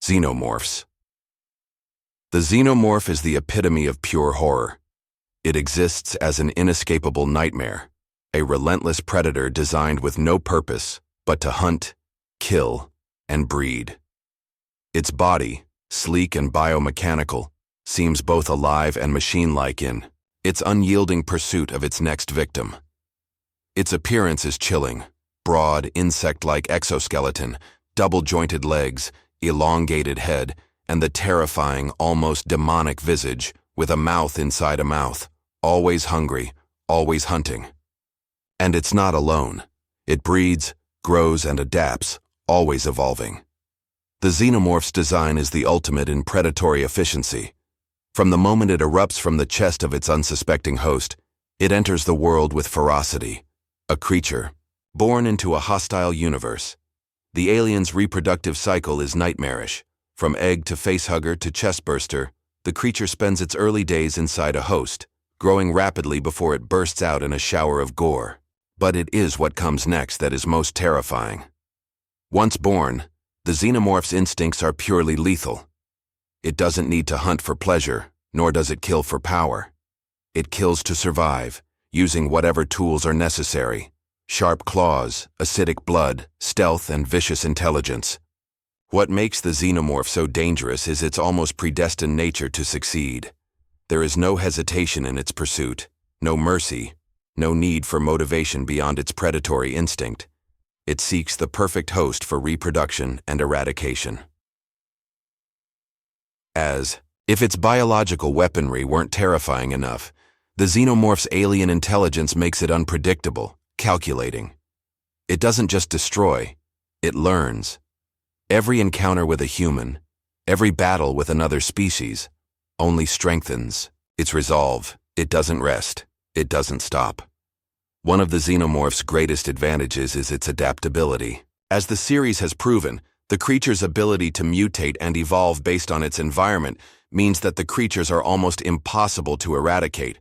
Xenomorphs. The xenomorph is the epitome of pure horror. It exists as an inescapable nightmare, a relentless predator designed with no purpose but to hunt, kill, and breed. Its body, sleek and biomechanical, seems both alive and machine-like in its unyielding pursuit of its next victim. Its appearance is chilling: broad, insect-like exoskeleton, double-jointed legs, elongated head, and the terrifying, almost demonic visage with a mouth inside a mouth, always hungry, always hunting. And it's not alone. It breeds, grows, and adapts, always evolving. The xenomorph's design is the ultimate in predatory efficiency. From the moment it erupts from the chest of its unsuspecting host, it enters the world with ferocity, a creature born into a hostile universe. The alien's reproductive cycle is nightmarish. From egg to facehugger to chestburster, the creature spends its early days inside a host, growing rapidly before it bursts out in a shower of gore. But it is what comes next that is most terrifying. Once born, the xenomorph's instincts are purely lethal. It doesn't need to hunt for pleasure, nor does it kill for power. It kills to survive, using whatever tools are necessary: sharp claws, acidic blood, stealth, and vicious intelligence. What makes the xenomorph so dangerous is its almost predestined nature to succeed. There is no hesitation in its pursuit, no mercy, no need for motivation beyond its predatory instinct. It seeks the perfect host for reproduction and eradication. As if its biological weaponry weren't terrifying enough, the xenomorph's alien intelligence makes it unpredictable, calculating. It doesn't just destroy, it learns. Every encounter with a human, every battle with another species, only strengthens its resolve. It doesn't rest, it doesn't stop. One of the xenomorph's greatest advantages is its adaptability. As the series has proven, the creature's ability to mutate and evolve based on its environment means that the creatures are almost impossible to eradicate.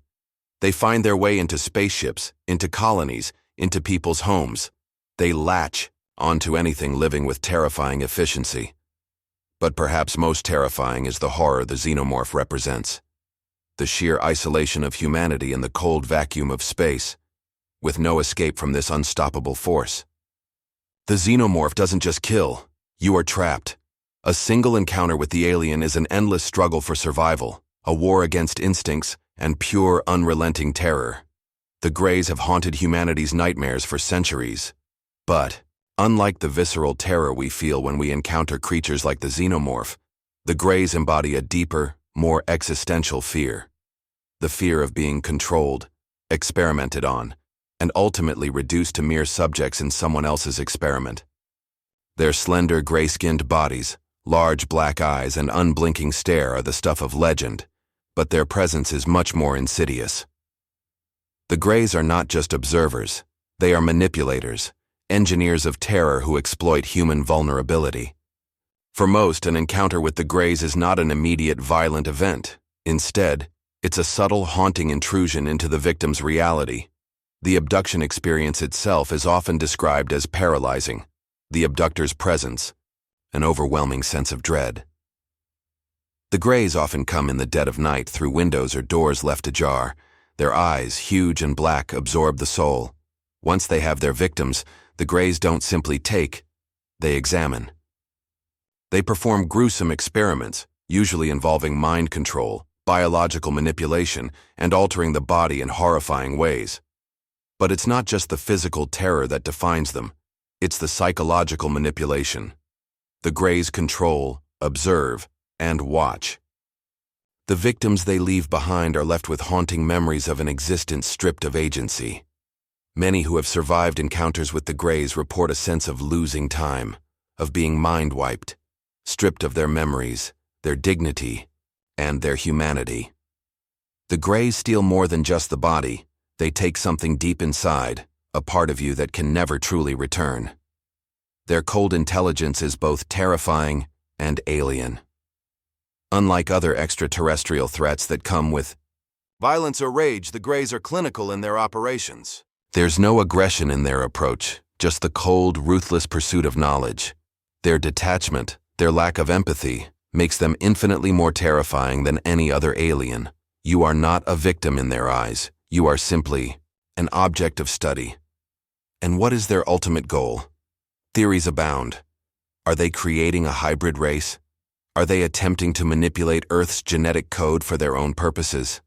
They find their way into spaceships, into colonies, into people's homes. They latch onto anything living with terrifying efficiency. But perhaps most terrifying is the horror the xenomorph represents. The sheer isolation of humanity in the cold vacuum of space, with no escape from this unstoppable force. The xenomorph doesn't just kill, you are trapped. A single encounter with the alien is an endless struggle for survival, a war against instincts, and pure, unrelenting terror. The Greys have haunted humanity's nightmares for centuries. But unlike the visceral terror we feel when we encounter creatures like the xenomorph, the Greys embody a deeper, more existential fear. The fear of being controlled, experimented on, and ultimately reduced to mere subjects in someone else's experiment. Their slender, gray-skinned bodies, large black eyes, and unblinking stare are the stuff of legend, but their presence is much more insidious. The Greys are not just observers, they are manipulators, engineers of terror who exploit human vulnerability. For most, an encounter with the Greys is not an immediate violent event. Instead, it's a subtle, haunting intrusion into the victim's reality. The abduction experience itself is often described as paralyzing. The abductor's presence, an overwhelming sense of dread. The Greys often come in the dead of night through windows or doors left ajar. Their eyes, huge and black, absorb the soul. Once they have their victims, the Greys don't simply take, they examine. They perform gruesome experiments, usually involving mind control, biological manipulation, and altering the body in horrifying ways. But it's not just the physical terror that defines them, it's the psychological manipulation. The Greys control, observe, and watch. The victims they leave behind are left with haunting memories of an existence stripped of agency. Many who have survived encounters with the Greys report a sense of losing time, of being mind-wiped, stripped of their memories, their dignity, and their humanity. The Greys steal more than just the body. They take something deep inside, a part of you that can never truly return. Their cold intelligence is both terrifying and alien. Unlike other extraterrestrial threats that come with violence or rage, the Greys are clinical in their operations. There's no aggression in their approach, just the cold, ruthless pursuit of knowledge. Their detachment, Their lack of empathy makes them infinitely more terrifying than any other alien. You are not a victim in their eyes. You are simply an object of study. And what is their ultimate goal? Theories abound. Are they creating a hybrid race? Are they attempting to manipulate Earth's genetic code for their own purposes?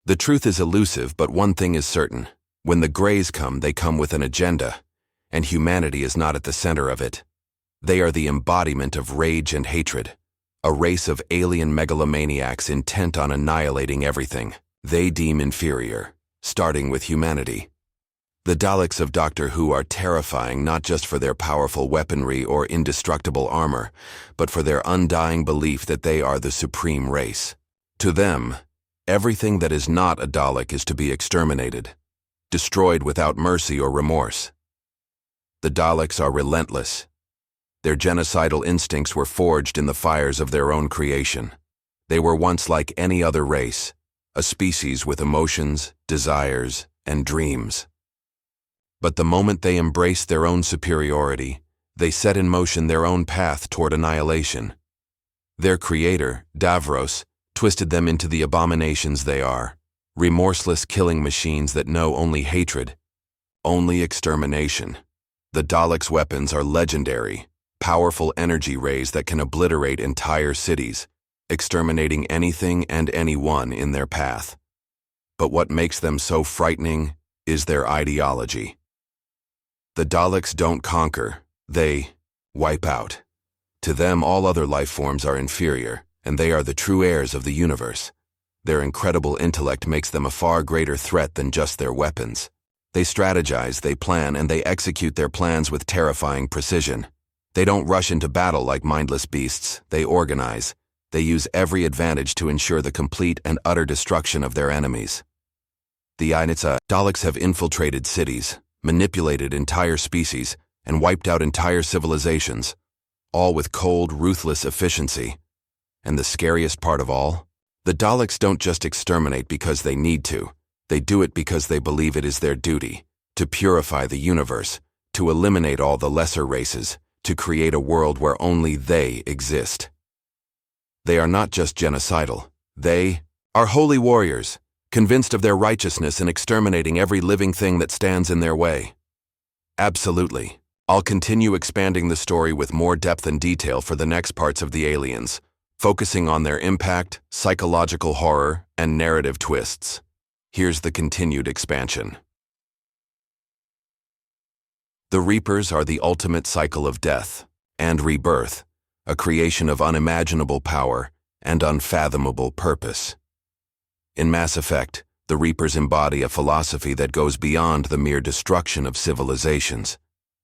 The truth is elusive, but one thing is certain. When the Greys come, they come with an agenda, and humanity is not at the center of it. They are the embodiment of rage and hatred, a race of alien megalomaniacs intent on annihilating everything they deem inferior, starting with humanity. The Daleks of Doctor Who are terrifying not just for their powerful weaponry or indestructible armor, but for their undying belief that they are the supreme race. To them, everything that is not a Dalek is to be exterminated, destroyed without mercy or remorse. The Daleks are relentless. Their genocidal instincts were forged in the fires of their own creation. They were once like any other race, a species with emotions, desires, and dreams. But the moment they embraced their own superiority, they set in motion their own path toward annihilation. Their creator, Davros, twisted them into the abominations they are, remorseless killing machines that know only hatred, only extermination. The Daleks' weapons are legendary, powerful energy rays that can obliterate entire cities, exterminating anything and anyone in their path. But what makes them so frightening is their ideology. The Daleks don't conquer, they wipe out. To them, all other life forms are inferior, and they are the true heirs of the universe. Their incredible intellect makes them a far greater threat than just their weapons. They strategize, they plan, and they execute their plans with terrifying precision. They don't rush into battle like mindless beasts, they organize. They use every advantage to ensure the complete and utter destruction of their enemies. The Daleks have infiltrated cities, manipulated entire species, and wiped out entire civilizations, all with cold, ruthless efficiency. And the scariest part of all? The Daleks don't just exterminate because they need to. They do it because they believe it is their duty, to purify the universe, to eliminate all the lesser races, to create a world where only they exist. They are not just genocidal. They are holy warriors, convinced of their righteousness in exterminating every living thing that stands in their way. Absolutely. I'll continue expanding the story with more depth and detail for the next parts of the aliens, focusing on their impact, psychological horror, and narrative twists. Here's the continued expansion. The Reapers are the ultimate cycle of death and rebirth, a creation of unimaginable power and unfathomable purpose. In Mass Effect, the Reapers embody a philosophy that goes beyond the mere destruction of civilizations.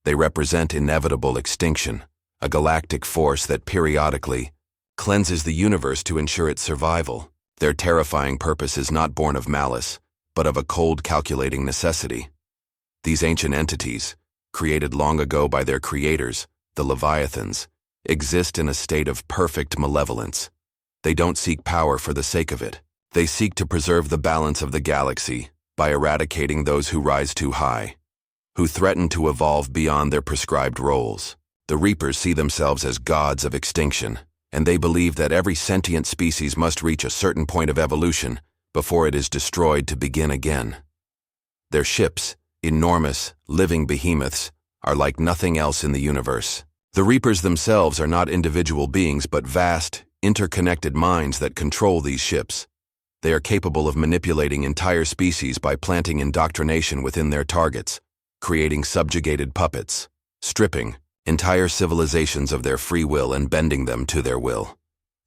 They represent inevitable extinction, a galactic force that periodically cleanses the universe to ensure its survival. Their terrifying purpose is not born of malice, but of a cold, calculating necessity. These ancient entities, created long ago by their creators, the Leviathans, exist in a state of perfect malevolence. They don't seek power for the sake of it. They seek to preserve the balance of the galaxy by eradicating those who rise too high, who threaten to evolve beyond their prescribed roles. The Reapers see themselves as gods of extinction, and they believe that every sentient species must reach a certain point of evolution before it is destroyed to begin again. Their ships, enormous, living behemoths, are like nothing else in the universe. The Reapers themselves are not individual beings but vast, interconnected minds that control these ships. They are capable of manipulating entire species by planting indoctrination within their targets, creating subjugated puppets, stripping entire civilizations of their free will and bending them to their will.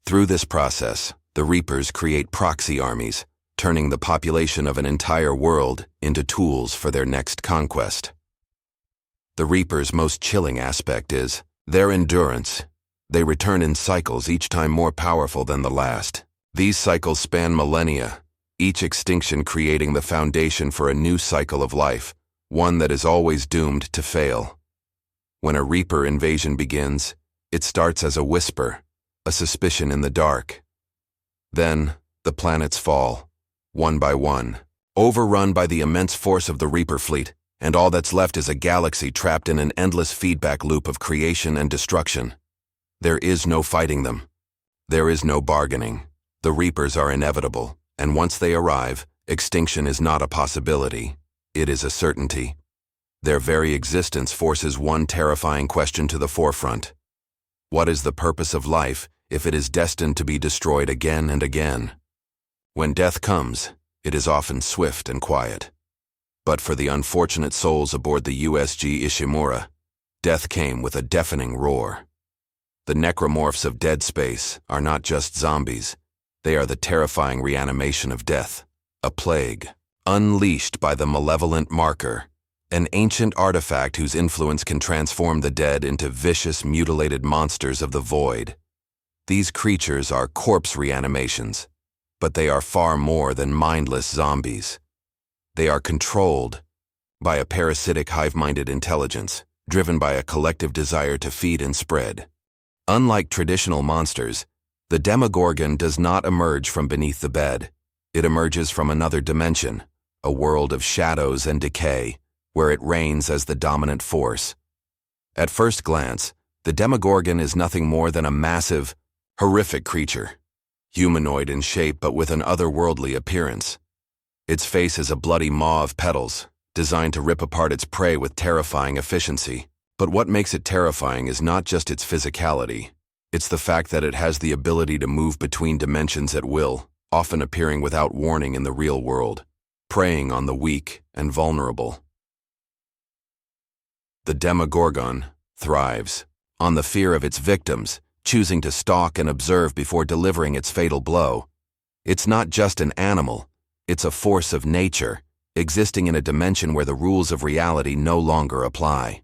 Through this process, the Reapers create proxy armies, turning the population of an entire world into tools for their next conquest. The Reapers' most chilling aspect is their endurance. They return in cycles, each time more powerful than the last. These cycles span millennia, each extinction creating the foundation for a new cycle of life, one that is always doomed to fail. When a Reaper invasion begins, it starts as a whisper, a suspicion in the dark. Then, the planets fall, one by one, overrun by the immense force of the Reaper fleet, and all that's left is a galaxy trapped in an endless feedback loop of creation and destruction. There is no fighting them. There is no bargaining. The Reapers are inevitable, and once they arrive, extinction is not a possibility. It is a certainty. Their very existence forces one terrifying question to the forefront. What is the purpose of life if it is destined to be destroyed again and again? When death comes, it is often swift and quiet. But for the unfortunate souls aboard the USG Ishimura, death came with a deafening roar. The necromorphs of dead space are not just zombies. They are the terrifying reanimation of death, a plague, unleashed by the malevolent marker, an ancient artifact whose influence can transform the dead into vicious, mutilated monsters of the void. These creatures are corpse reanimations, but they are far more than mindless zombies. They are controlled by a parasitic hive-minded intelligence, driven by a collective desire to feed and spread. Unlike traditional monsters, the Demogorgon does not emerge from beneath the bed. It emerges from another dimension, a world of shadows and decay, where it reigns as the dominant force. At first glance, the Demogorgon is nothing more than a massive, horrific creature, humanoid in shape but with an otherworldly appearance. Its face is a bloody maw of petals, designed to rip apart its prey with terrifying efficiency. But what makes it terrifying is not just its physicality. It's the fact that it has the ability to move between dimensions at will, often appearing without warning in the real world, preying on the weak and vulnerable. The Demogorgon thrives on the fear of its victims, choosing to stalk and observe before delivering its fatal blow. It's not just an animal, it's a force of nature, existing in a dimension where the rules of reality no longer apply.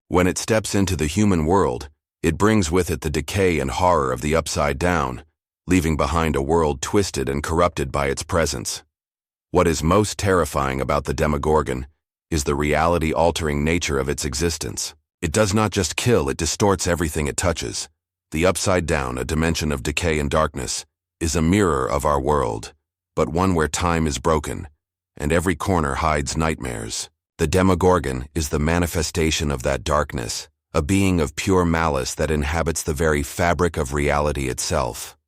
When it steps into the human world, it brings with it the decay and horror of the Upside Down, leaving behind a world twisted and corrupted by its presence. What is most terrifying about the Demogorgon is the reality-altering nature of its existence. It does not just kill, it distorts everything it touches. The Upside Down, a dimension of decay and darkness, is a mirror of our world, but one where time is broken, and every corner hides nightmares. The Demogorgon is the manifestation of that darkness, a being of pure malice that inhabits the very fabric of reality itself.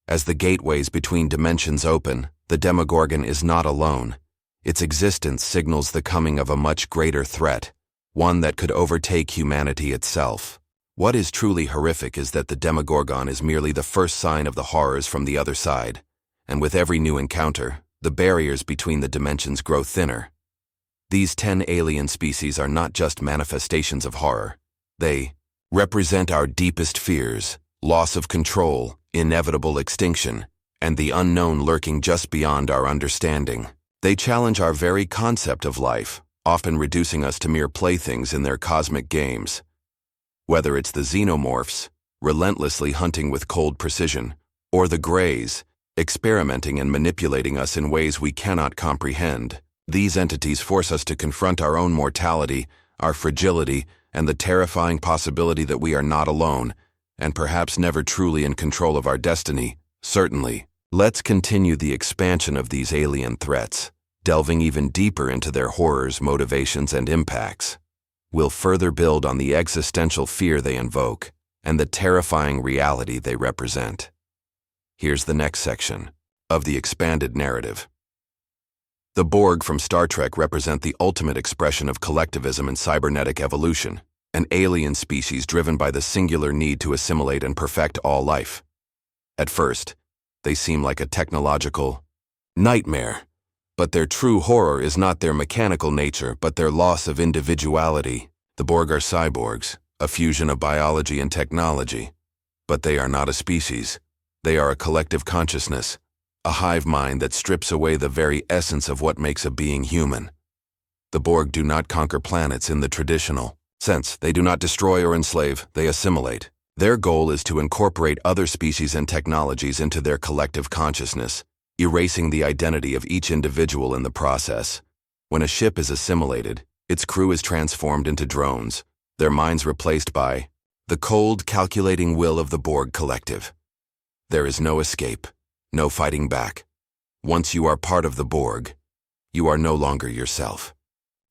As the gateways between dimensions open, the Demogorgon is not alone. Its existence signals the coming of a much greater threat, one that could overtake humanity itself. What is truly horrific is that the Demogorgon is merely the first sign of the horrors from the other side, and with every new encounter, the barriers between the dimensions grow thinner. These 10 alien species are not just manifestations of horror. They represent our deepest fears, loss of control, inevitable extinction, and the unknown lurking just beyond our understanding. They challenge our very concept of life, often reducing us to mere playthings in their cosmic games. Whether it's the xenomorphs, relentlessly hunting with cold precision, or the Greys, experimenting and manipulating us in ways we cannot comprehend, these entities force us to confront our own mortality, our fragility, and the terrifying possibility that we are not alone, and perhaps never truly in control of our destiny. Certainly, let's continue the expansion of these alien threats, delving even deeper into their horrors, motivations, and impacts. We'll further build on the existential fear they invoke and the terrifying reality they represent. Here's the next section of the expanded narrative. The Borg from Star Trek represent the ultimate expression of collectivism and cybernetic evolution, an alien species driven by the singular need to assimilate and perfect all life. At first, they seem like a technological nightmare, but their true horror is not their mechanical nature, but their loss of individuality. The Borg are cyborgs, a fusion of biology and technology, but they are not a species. They are a collective consciousness, a hive mind that strips away the very essence of what makes a being human. The Borg do not conquer planets in the traditional sense. They do not destroy or enslave, they assimilate. Their goal is to incorporate other species and technologies into their collective consciousness, erasing the identity of each individual in the process. When a ship is assimilated, its crew is transformed into drones, their minds replaced by the cold, calculating will of the Borg collective. There is no escape, no fighting back. Once you are part of the Borg, you are no longer yourself.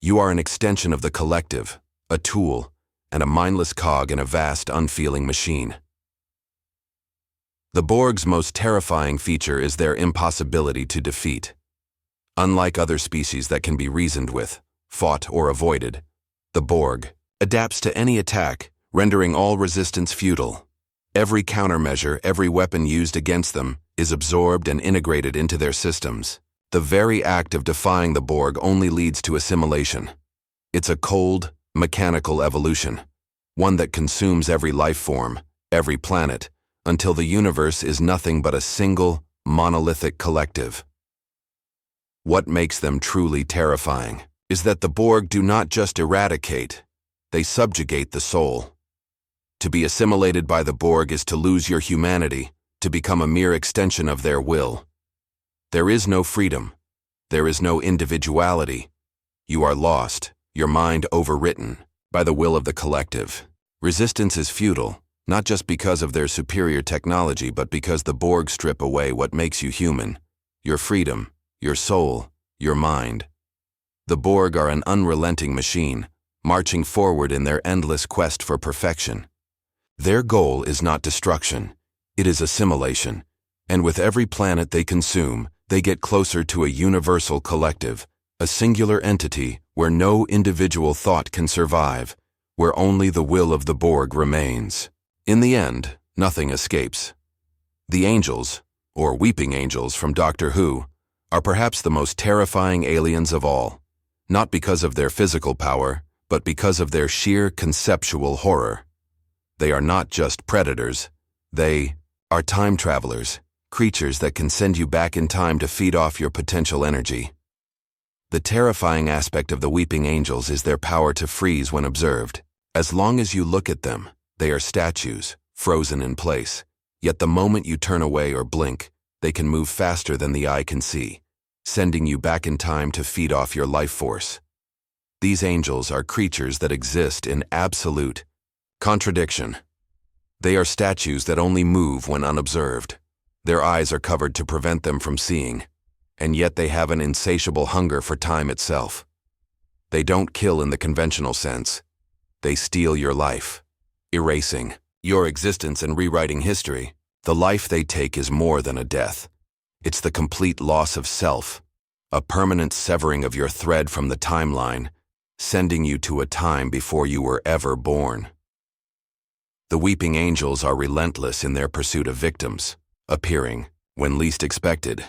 You are an extension of the collective, a tool, and a mindless cog in a vast, unfeeling machine. The Borg's most terrifying feature is their impossibility to defeat. Unlike other species that can be reasoned with, fought, or avoided, the Borg adapts to any attack, rendering all resistance futile. Every countermeasure, every weapon used against them, is absorbed and integrated into their systems. The very act of defying the Borg only leads to assimilation. It's a cold, mechanical evolution, one that consumes every life form, every planet, until the universe is nothing but a single, monolithic collective. What makes them truly terrifying is that the Borg do not just eradicate, they subjugate the soul. To be assimilated by the Borg is to lose your humanity, to become a mere extension of their will. There is no freedom. There is no individuality. You are lost, your mind overwritten, by the will of the collective. Resistance is futile, not just because of their superior technology, but because the Borg strip away what makes you human: your freedom, your soul, your mind. The Borg are an unrelenting machine, marching forward in their endless quest for perfection. Their goal is not destruction, it is assimilation, and with every planet they consume, they get closer to a universal collective, a singular entity where no individual thought can survive, where only the will of the Borg remains. In the end, nothing escapes. The angels, or weeping angels from Doctor Who, are perhaps the most terrifying aliens of all, not because of their physical power, but because of their sheer conceptual horror. They are not just predators, they are time travelers, creatures that can send you back in time to feed off your potential energy. The terrifying aspect of the weeping angels is their power to freeze when observed. As long as you look at them, they are statues, frozen in place. Yet the moment you turn away or blink, they can move faster than the eye can see, sending you back in time to feed off your life force. These angels are creatures that exist in absolute contradiction. They are statues that only move when unobserved. Their eyes are covered to prevent them from seeing, and yet they have an insatiable hunger for time itself. They don't kill in the conventional sense. They steal your life, erasing your existence and rewriting history. The life they take is more than a death. It's the complete loss of self, a permanent severing of your thread from the timeline, sending you to a time before you were ever born. The weeping angels are relentless in their pursuit of victims, appearing when least expected.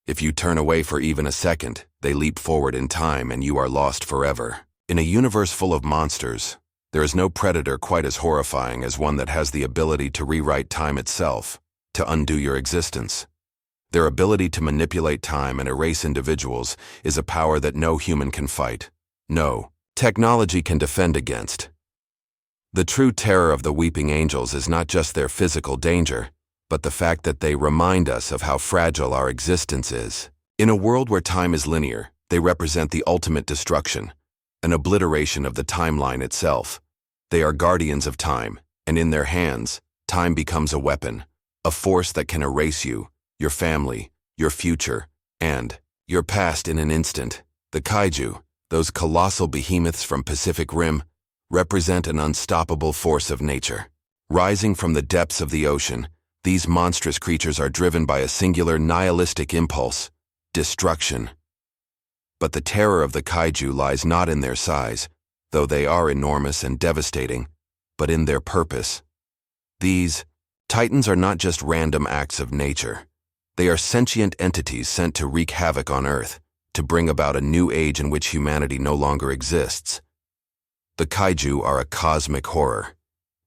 If you turn away for even a second, they leap forward in time and you are lost forever. In a universe full of monsters, there is no predator quite as horrifying as one that has the ability to rewrite time itself, to undo your existence. Their ability to manipulate time and erase individuals is a power that no human can fight. No technology can defend against. The true terror of the weeping angels is not just their physical danger, but the fact that they remind us of how fragile our existence is. In a world where time is linear, they represent the ultimate destruction, an obliteration of the timeline itself. They are guardians of time, and in their hands, time becomes a weapon, a force that can erase you, your family, your future, and your past in an instant. The kaiju, those colossal behemoths from Pacific Rim, represent an unstoppable force of nature. Rising from the depths of the ocean, these monstrous creatures are driven by a singular nihilistic impulse: destruction. But the terror of the kaiju lies not in their size, though they are enormous and devastating, but in their purpose. These titans are not just random acts of nature. They are sentient entities sent to wreak havoc on Earth, to bring about a new age in which humanity no longer exists. The kaiju are a cosmic horror.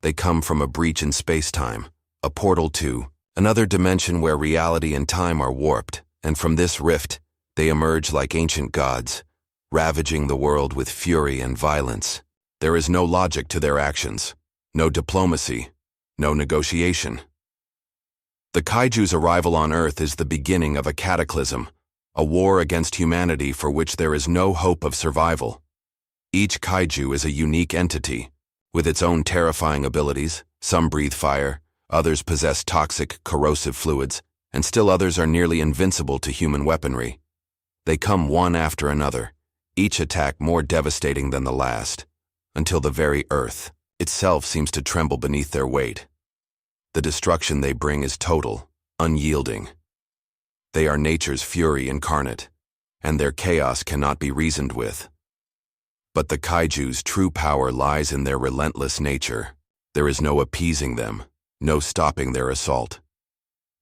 They come from a breach in space-time, a portal to another dimension where reality and time are warped, and from this rift, they emerge like ancient gods, ravaging the world with fury and violence. There is no logic to their actions, no diplomacy, no negotiation. The kaiju's arrival on Earth is the beginning of a cataclysm, a war against humanity for which there is no hope of survival. Each kaiju is a unique entity, with its own terrifying abilities. Some breathe fire, others possess toxic, corrosive fluids, and still others are nearly invincible to human weaponry. They come one after another, each attack more devastating than the last, until the very Earth itself seems to tremble beneath their weight. The destruction they bring is total, unyielding. They are nature's fury incarnate, and their chaos cannot be reasoned with. But the kaiju's true power lies in their relentless nature. There is no appeasing them, no stopping their assault.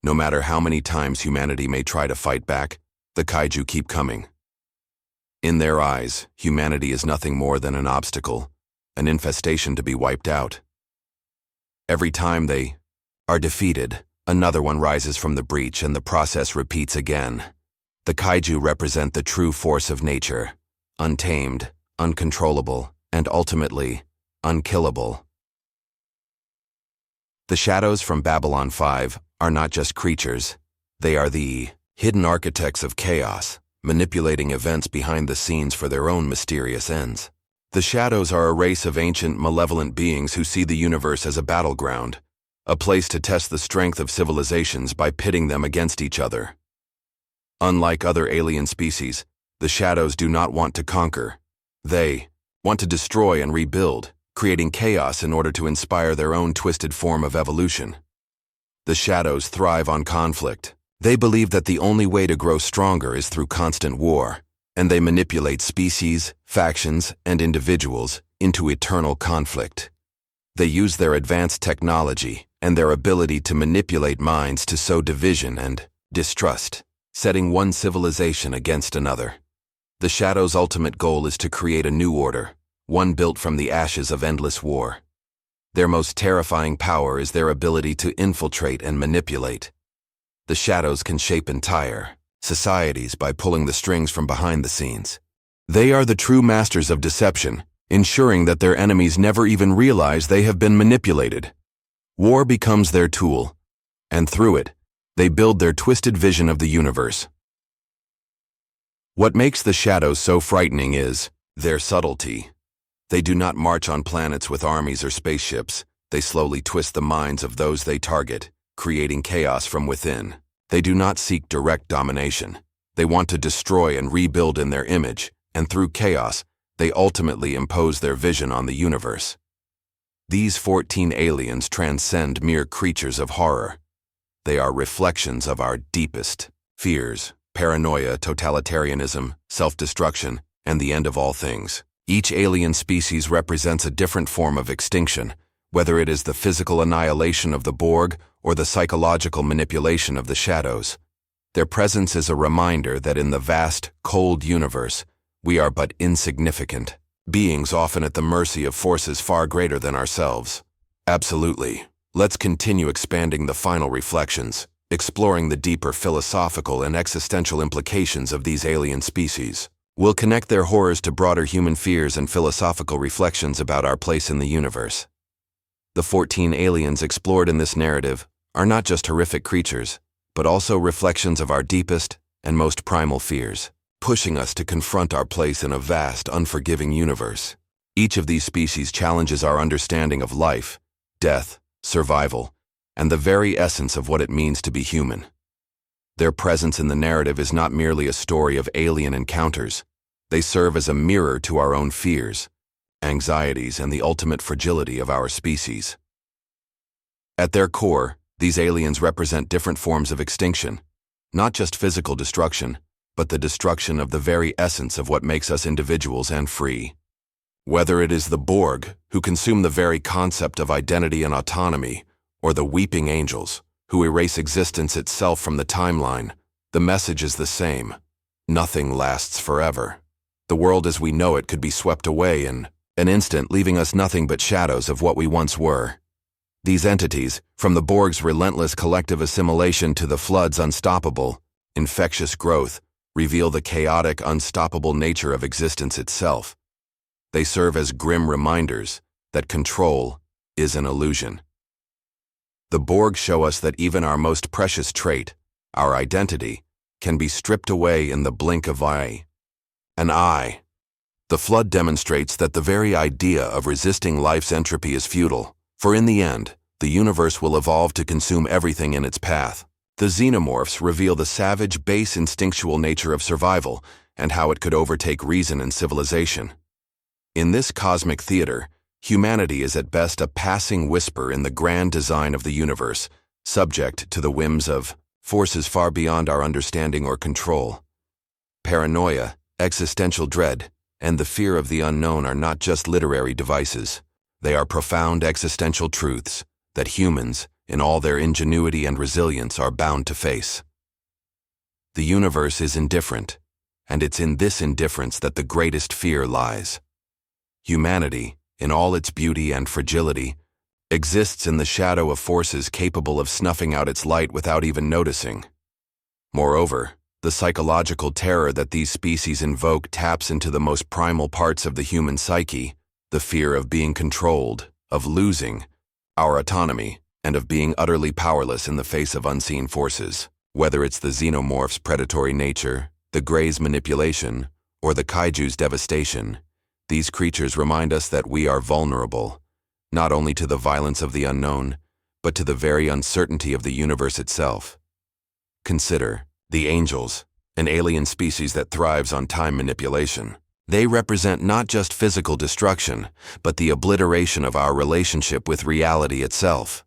No matter how many times humanity may try to fight back, the kaiju keep coming. In their eyes, humanity is nothing more than an obstacle, an infestation to be wiped out. Every time they are defeated, another one rises from the breach and the process repeats again. The kaiju represent the true force of nature, untamed, uncontrollable, and ultimately, unkillable. The shadows from Babylon 5 are not just creatures, they are the hidden architects of chaos, manipulating events behind the scenes for their own mysterious ends. The shadows are a race of ancient, malevolent beings who see the universe as a battleground, a place to test the strength of civilizations by pitting them against each other. Unlike other alien species, the shadows do not want to conquer. They want to destroy and rebuild, creating chaos in order to inspire their own twisted form of evolution. The shadows thrive on conflict. They believe that the only way to grow stronger is through constant war, and they manipulate species, factions, and individuals into eternal conflict. They use their advanced technology and their ability to manipulate minds to sow division and distrust, setting one civilization against another. The Shadow's ultimate goal is to create a new order, one built from the ashes of endless war. Their most terrifying power is their ability to infiltrate and manipulate. The Shadows can shape entire societies by pulling the strings from behind the scenes. They are the true masters of deception, ensuring that their enemies never even realize they have been manipulated. War becomes their tool, and through it, they build their twisted vision of the universe. What makes the Shadows so frightening is their subtlety. They do not march on planets with armies or spaceships. They slowly twist the minds of those they target, creating chaos from within. They do not seek direct domination. They want to destroy and rebuild in their image, and through chaos, they ultimately impose their vision on the universe. These 14 aliens transcend mere creatures of horror. They are reflections of our deepest fears: paranoia, totalitarianism, self-destruction, and the end of all things. Each alien species represents a different form of extinction, whether it is the physical annihilation of the Borg or the psychological manipulation of the Shadows. Their presence is a reminder that in the vast, cold universe, we are but insignificant, beings often at the mercy of forces far greater than ourselves. Absolutely. Let's continue expanding the final reflections, exploring the deeper philosophical and existential implications of these alien species. We'll connect their horrors to broader human fears and philosophical reflections about our place in the universe. The 14 aliens explored in this narrative are not just horrific creatures, but also reflections of our deepest and most primal fears, pushing us to confront our place in a vast, unforgiving universe. Each of these species challenges our understanding of life, death, survival, and the very essence of what it means to be human. Their presence in the narrative is not merely a story of alien encounters. They serve as a mirror to our own fears, anxieties, and the ultimate fragility of our species. At their core, these aliens represent different forms of extinction, not just physical destruction, but the destruction of the very essence of what makes us individuals and free. Whether it is the Borg, who consume the very concept of identity and autonomy, or the weeping angels, who erase existence itself from the timeline, the message is the same. Nothing lasts forever. The world as we know it could be swept away in an instant, leaving us nothing but shadows of what we once were. These entities, from the Borg's relentless collective assimilation to the Flood's unstoppable, infectious growth, reveal the chaotic, unstoppable nature of existence itself. They serve as grim reminders that control is an illusion. The Borg show us that even our most precious trait, our identity, can be stripped away in the blink of an eye. The Flood demonstrates that the very idea of resisting life's entropy is futile. For in the end, the universe will evolve to consume everything in its path. The xenomorphs reveal the savage, base instinctual nature of survival and how it could overtake reason and civilization. In this cosmic theater, humanity is at best a passing whisper in the grand design of the universe, subject to the whims of forces far beyond our understanding or control. Paranoia, existential dread, and the fear of the unknown are not just literary devices. They are profound existential truths that humans, in all their ingenuity and resilience, are bound to face. The universe is indifferent, and it's in this indifference that the greatest fear lies. Humanity, in all its beauty and fragility, exists in the shadow of forces capable of snuffing out its light without even noticing. Moreover, the psychological terror that these species invoke taps into the most primal parts of the human psyche, the fear of being controlled, of losing our autonomy, and of being utterly powerless in the face of unseen forces. Whether it's the xenomorph's predatory nature, the Grey's manipulation, or the kaiju's devastation, these creatures remind us that we are vulnerable, not only to the violence of the unknown, but to the very uncertainty of the universe itself. Consider the angels, an alien species that thrives on time manipulation. They represent not just physical destruction, but the obliteration of our relationship with reality itself.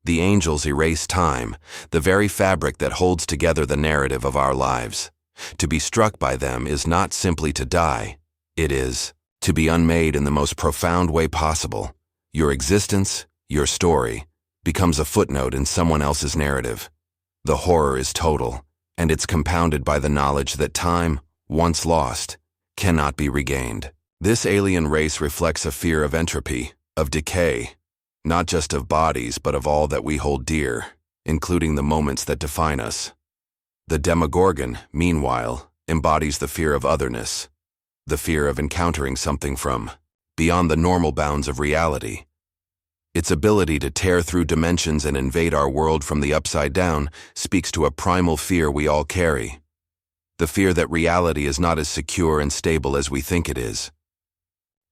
The angels erase time, the very fabric that holds together the narrative of our lives. To be struck by them is not simply to die, it is to be unmade in the most profound way possible. Your existence, your story, becomes a footnote in someone else's narrative. The horror is total, and it's compounded by the knowledge that time, once lost, cannot be regained. This alien race reflects a fear of entropy, of decay, not just of bodies but of all that we hold dear, including the moments that define us. The Demogorgon, meanwhile, embodies the fear of otherness, the fear of encountering something from beyond the normal bounds of reality. Its ability to tear through dimensions and invade our world from the upside down speaks to a primal fear we all carry. The fear that reality is not as secure and stable as we think it is.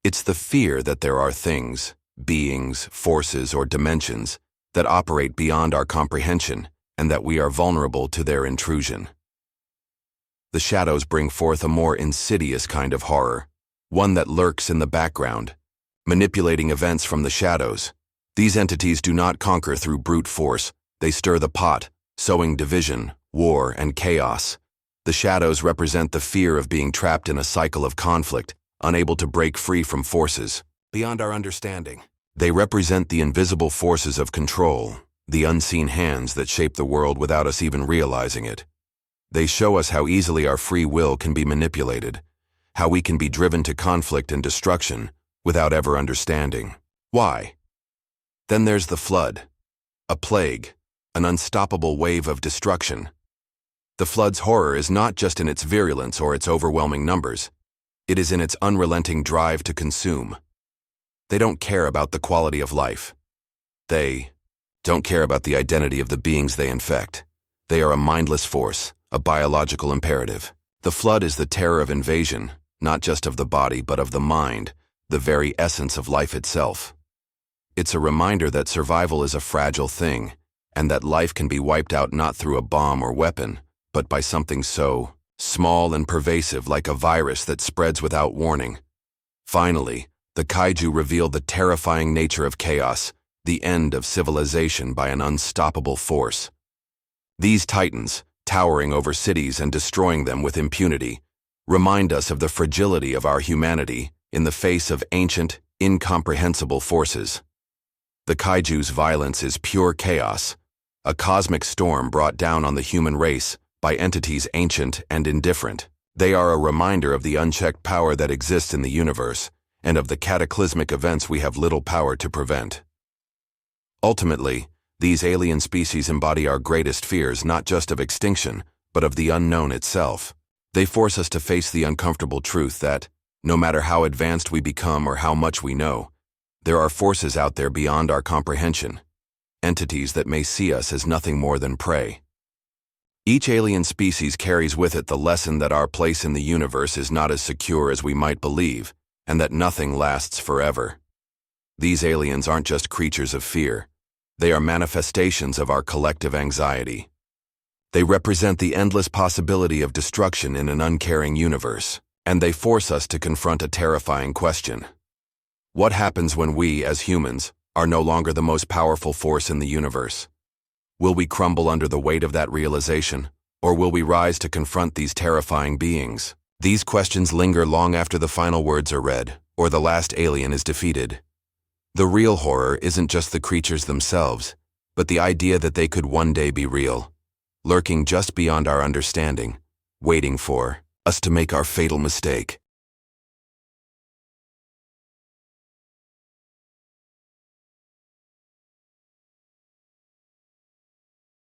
It's the fear that there are things, beings, forces, or dimensions that operate beyond our comprehension and that we are vulnerable to their intrusion. The shadows bring forth a more insidious kind of horror, one that lurks in the background, manipulating events from the shadows. These entities do not conquer through brute force, they stir the pot, sowing division, war, and chaos. The shadows represent the fear of being trapped in a cycle of conflict, unable to break free from forces beyond our understanding. They represent the invisible forces of control, the unseen hands that shape the world without us even realizing it. They show us how easily our free will can be manipulated, how we can be driven to conflict and destruction without ever understanding why. Then there's the flood, a plague, an unstoppable wave of destruction. The flood's horror is not just in its virulence or its overwhelming numbers. It is in its unrelenting drive to consume. They don't care about the quality of life. They don't care about the identity of the beings they infect. They are a mindless force, a biological imperative. The flood is the terror of invasion, not just of the body but of the mind, the very essence of life itself. It's a reminder that survival is a fragile thing, and that life can be wiped out not through a bomb or weapon, but by something so small and pervasive like a virus that spreads without warning. Finally, the kaiju reveal the terrifying nature of chaos, the end of civilization by an unstoppable force. These titans, towering over cities and destroying them with impunity, remind us of the fragility of our humanity in the face of ancient, incomprehensible forces. The kaiju's violence is pure chaos, a cosmic storm brought down on the human race by entities ancient and indifferent. They are a reminder of the unchecked power that exists in the universe and of the cataclysmic events we have little power to prevent. Ultimately, these alien species embody our greatest fears not just of extinction, but of the unknown itself. They force us to face the uncomfortable truth that, no matter how advanced we become or how much we know, there are forces out there beyond our comprehension, entities that may see us as nothing more than prey. Each alien species carries with it the lesson that our place in the universe is not as secure as we might believe, and that nothing lasts forever. These aliens aren't just creatures of fear. They are manifestations of our collective anxiety. They represent the endless possibility of destruction in an uncaring universe, and they force us to confront a terrifying question. What happens when we, as humans, are no longer the most powerful force in the universe? Will we crumble under the weight of that realization, or will we rise to confront these terrifying beings? These questions linger long after the final words are read, or the last alien is defeated. The real horror isn't just the creatures themselves, but the idea that they could one day be real, lurking just beyond our understanding, waiting for us to make our fatal mistake.